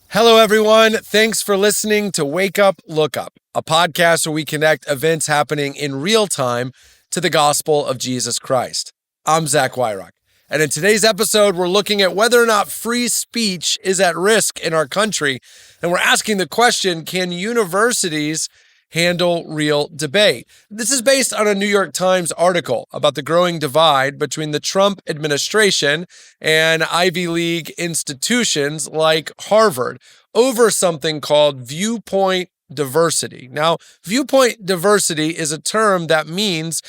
Hello, everyone. Thanks for listening to Wake Up, Look Up, a podcast where we connect events happening in real time to the gospel of Jesus Christ. I'm Zach Wyrock, and in today's episode, we're looking at whether or not free speech is at risk in our country, and we're asking the question, can universities handle real debate? This is based on a New York Times article about the growing divide between the Trump administration and Ivy League institutions like Harvard over something called viewpoint diversity. Now, viewpoint diversity is a term that means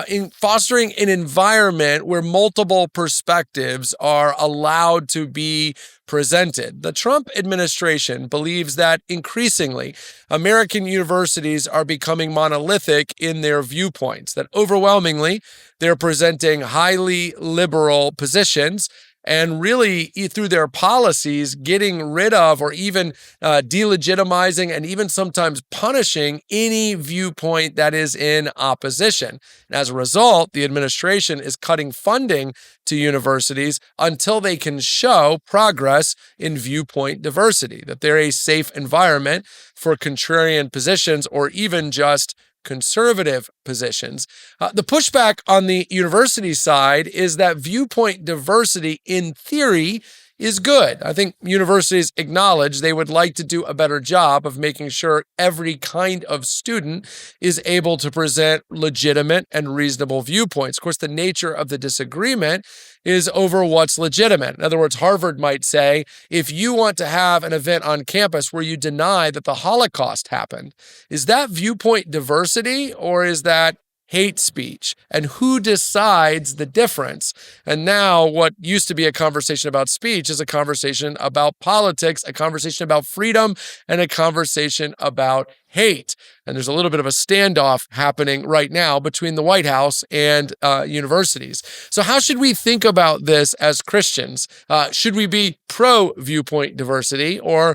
in fostering an environment where multiple perspectives are allowed to be presented. The Trump administration believes that increasingly American universities are becoming monolithic in their viewpoints, that overwhelmingly they're presenting highly liberal positions and really, through their policies, getting rid of or even delegitimizing and even sometimes punishing any viewpoint that is in opposition. And as a result, the administration is cutting funding to universities until they can show progress in viewpoint diversity, that they're a safe environment for contrarian positions or even just conservative positions. The pushback on the university side is that viewpoint diversity, in theory, is good. I think universities acknowledge they would like to do a better job of making sure every kind of student is able to present legitimate and reasonable viewpoints. Of course, the nature of the disagreement is over what's legitimate. In other words, Harvard might say, if you want to have an event on campus where you deny that the Holocaust happened, is that viewpoint diversity or is that hate speech? And who decides the difference? And now what used to be a conversation about speech is a conversation about politics, a conversation about freedom, and a conversation about hate. And there's a little bit of a standoff happening right now between the White House and universities. So how should we think about this as Christians? Should we be pro-viewpoint diversity, or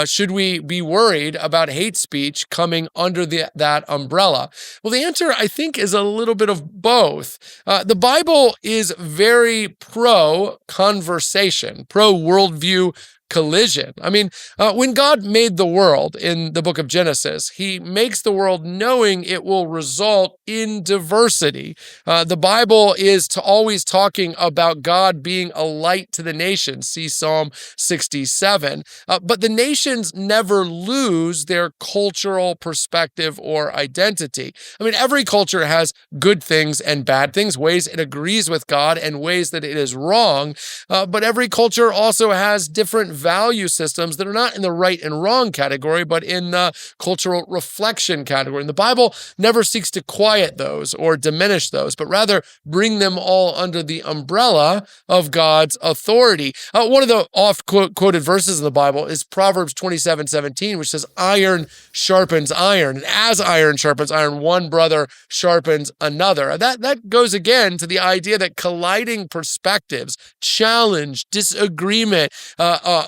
should we be worried about hate speech coming under that umbrella? Well, the answer, I think, is a little bit of both. The Bible is very pro-conversation, pro-worldview collision. I mean, when God made the world in the book of Genesis, he makes the world knowing it will result in diversity. The Bible is always talking about God being a light to the nations. See Psalm 67. But the nations never lose their cultural perspective or identity. I mean, every culture has good things and bad things, ways it agrees with God and ways that it is wrong. But every culture also has different value systems that are not in the right and wrong category, but in the cultural reflection category. And the Bible never seeks to quiet those or diminish those, but rather bring them all under the umbrella of God's authority. One of the oft-quoted verses in the Bible is Proverbs 27:17, which says, iron sharpens iron. And as iron sharpens iron, one brother sharpens another. That goes again to the idea that colliding perspectives, challenge, disagreement,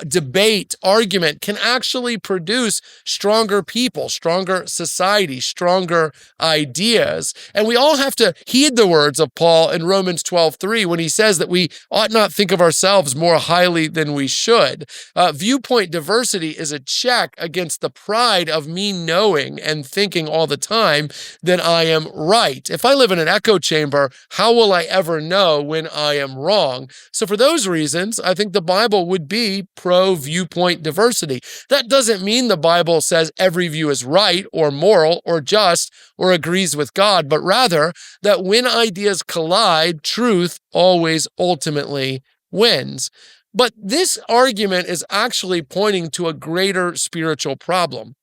debate, argument can actually produce stronger people, stronger society, stronger ideas. And we all have to heed the words of Paul in Romans 12:3 when he says that we ought not think of ourselves more highly than we should. Viewpoint diversity is a check against the pride of me knowing and thinking all the time that I am right. If I live in an echo chamber, how will I ever know when I am wrong? So for those reasons, I think the Bible would be pro-viewpoint diversity. That doesn't mean the Bible says every view is right or moral or just or agrees with God, but rather that when ideas collide, truth always ultimately wins. But this argument is actually pointing to a greater spiritual problem.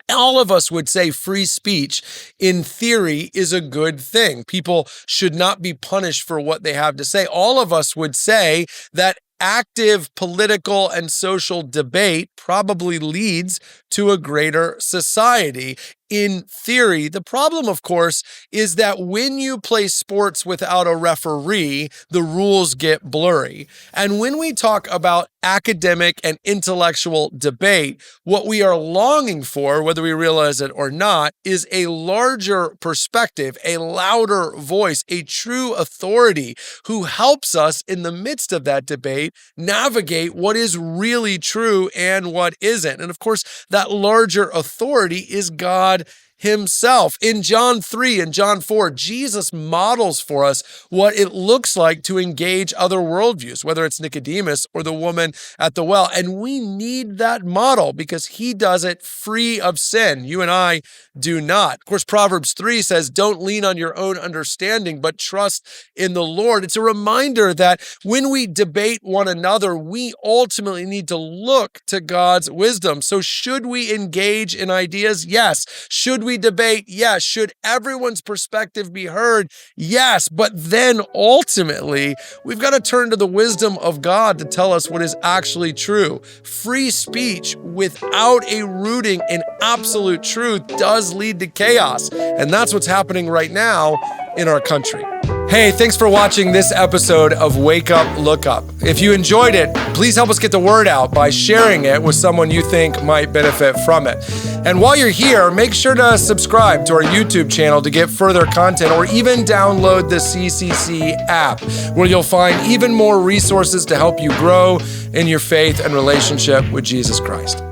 All of us would say free speech, in theory, is a good thing. People should not be punished for what they have to say. All of us would say that active political and social debate probably leads to a greater society. in theory. The problem, of course, is that when you play sports without a referee, the rules get blurry. And when we talk about academic and intellectual debate, what we are longing for, whether we realize it or not, is a larger perspective, a louder voice, a true authority who helps us in the midst of that debate navigate what is really true and what isn't. And of course, that larger authority is God himself. In John 3 and John 4, Jesus models for us what it looks like to engage other worldviews, whether it's Nicodemus or the woman at the well. And we need that model because he does it free of sin. You and I do not. Of course, Proverbs 3 says, don't lean on your own understanding, but trust in the Lord. It's a reminder that when we debate one another, we ultimately need to look to God's wisdom. So should we engage in ideas? Yes. Should we debate? Yes. Should everyone's perspective be heard? Yes. But then ultimately, we've got to turn to the wisdom of God to tell us what is actually true. Free speech without a rooting in absolute truth does lead to chaos. And that's what's happening right now in our country. Hey, thanks for watching this episode of Wake Up, Look Up. If you enjoyed it, please help us get the word out by sharing it with someone you think might benefit from it. And while you're here, make sure to subscribe to our YouTube channel to get further content, or even download the CCC app, where you'll find even more resources to help you grow in your faith and relationship with Jesus Christ.